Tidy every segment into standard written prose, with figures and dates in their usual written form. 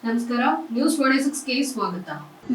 ನಮಸ್ಕಾರ, ನ್ಯೂಸ್ 26ಗೆ ಸ್ವಾಗತ.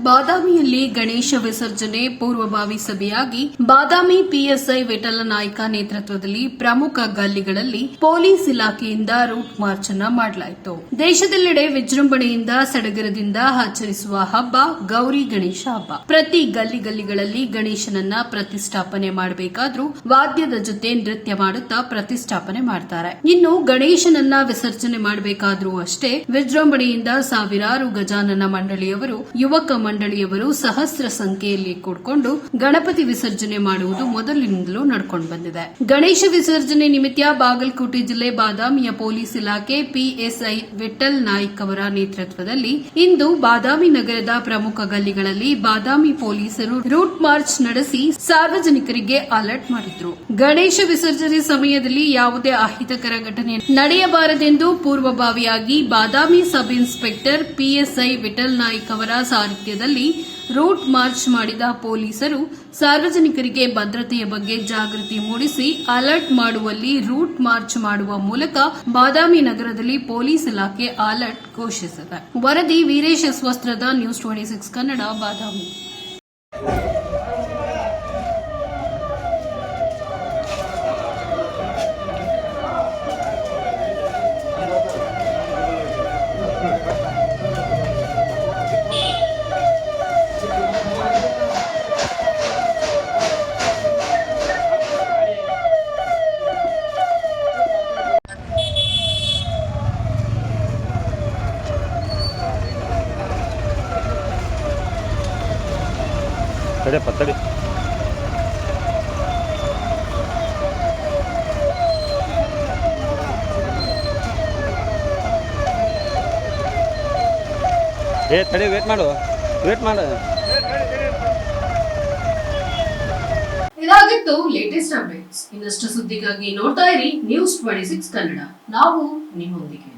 ಬಾದಾಮಿಯಲ್ಲಿ ಗಣೇಶ ವಿಸರ್ಜನೆ ಪೂರ್ವಭಾವಿ ಸಭೆಯಾಗಿ ಬಾದಾಮಿ ಪಿಎಸ್ಐ ವಿಠಲ ನಾಯ್ಕ ನೇತೃತ್ವದಲ್ಲಿ ಪ್ರಮುಖ ಗಲ್ಲಿಗಳಲ್ಲಿ ಪೊಲೀಸ್ ಇಲಾಖೆಯಿಂದ ರೂಟ್ ಮಾರ್ಚ್ ಅನ್ನು ಮಾಡಲಾಯಿತು. ದೇಶದೆಲ್ಲೆಡೆ ವಿಜೃಂಭಣೆಯಿಂದ ಸಡಗರದಿಂದ ಆಚರಿಸುವ ಹಬ್ಬ ಗೌರಿ ಗಣೇಶ ಹಬ್ಬ. ಪ್ರತಿ ಗಲ್ಲಿಗಳಲ್ಲಿ ಗಣೇಶನನ್ನ ಪ್ರತಿಷ್ಠಾಪನೆ ಮಾಡಬೇಕಾದ್ರೂ ವಾದ್ಯದ ಜೊತೆ ನೃತ್ಯ ಮಾಡುತ್ತಾ ಪ್ರತಿಷ್ಠಾಪನೆ ಮಾಡ್ತಾರೆ. ಇನ್ನು ಗಣೇಶನನ್ನ ವಿಸರ್ಜನೆ ಮಾಡಬೇಕಾದ್ರೂ ಅಷ್ಟೇ ವಿಜೃಂಭಣೆಯಿಂದ ಸಾವಿರಾರು ಗಜಾನನ ಮಂಡಳಿಯವರು, ಯುವಕ ಮಂಡಳಿಯವರು ಸಹಸ್ರ ಸಂಖ್ಯೆಯಲ್ಲಿ ಕೂಡಿಕೊಂಡು ಗಣಪತಿ ವಿಸರ್ಜನೆ ಮಾಡುವುದು ಮೊದಲಿನಿಂದಲೂ ನಡ್ಕೊಂಡು ಬಂದಿದೆ. ಗಣೇಶ ವಿಸರ್ಜನೆ ನಿಮಿತ್ತ ಬಾಗಲಕೋಟೆ ಜಿಲ್ಲೆ ಬಾದಾಮಿಯ ಪೊಲೀಸ್ ಇಲಾಖೆ ಪಿಎಸ್ಐ ವಿಠಲ್ ನಾಯ್ಕ್ ಅವರ ನೇತೃತ್ವದಲ್ಲಿ ಇಂದು ಬಾದಾಮಿ ನಗರದ ಪ್ರಮುಖ ಗಲ್ಲಿಗಳಲ್ಲಿ ಬಾದಾಮಿ ಪೊಲೀಸರು ರೂಟ್ ಮಾರ್ಚ್ ನಡೆಸಿ ಸಾರ್ವಜನಿಕರಿಗೆ ಅಲರ್ಟ್ ಮಾಡಿದ್ರು. ಗಣೇಶ ವಿಸರ್ಜನೆ ಸಮಯದಲ್ಲಿ ಯಾವುದೇ ಅಹಿತಕರ ಘಟನೆ ನಡೆಯಬಾರದೆಂದು ಪೂರ್ವಭಾವಿಯಾಗಿ Badami sub inspector PSI Vithal Naik ಅವರ ಸಾರಥ್ಯದಲ್ಲಿ ರೂಟ್ ಮಾರ್ಚ್ ಮಾಡಿದ ಪೊಲೀಸರು ಸಾರ್ವಜನಿಕರಿಗೆ ಭದ್ರತೆಯ ಬಗ್ಗೆ ಜಾಗೃತಿ ಮೂಡಿಸಿ ಅಲರ್ಟ್ ಮಾಡುವಲ್ಲಿ ರೂಟ್ ಮಾರ್ಚ್ ಮಾಡುವ ಮೂಲಕ ಬಾದಾಮಿ ನಗರದಲ್ಲಿ ಪೊಲೀಸ್ ಇಲಾಖೆ ಅಲರ್ಟ್ ಘೋಷಿಸಿದೆ. ವರದಿ ವೀರೇಶ್ ವಸ್ತ್ರದ ನ್ಯೂಸ್ 26 ಕನ್ನಡ, ಬಾದಾಮಿ. ಪತ್ತಡಿ ತಡಿ, ವೇಟ್ ಮಾಡು. ಇದಾಗಿತ್ತು ಲೇಟೆಸ್ಟ್ ಅಪ್ಡೇಟ್ಸ್. ಇನ್ನಷ್ಟು ಸುದ್ದಿಗಾಗಿ ನೋಡ್ತಾ ಇರಿ ನ್ಯೂಸ್ 26 ಕನ್ನಡ. ನಾವು ನಿಮ್ಮೊಂದಿಗೆ.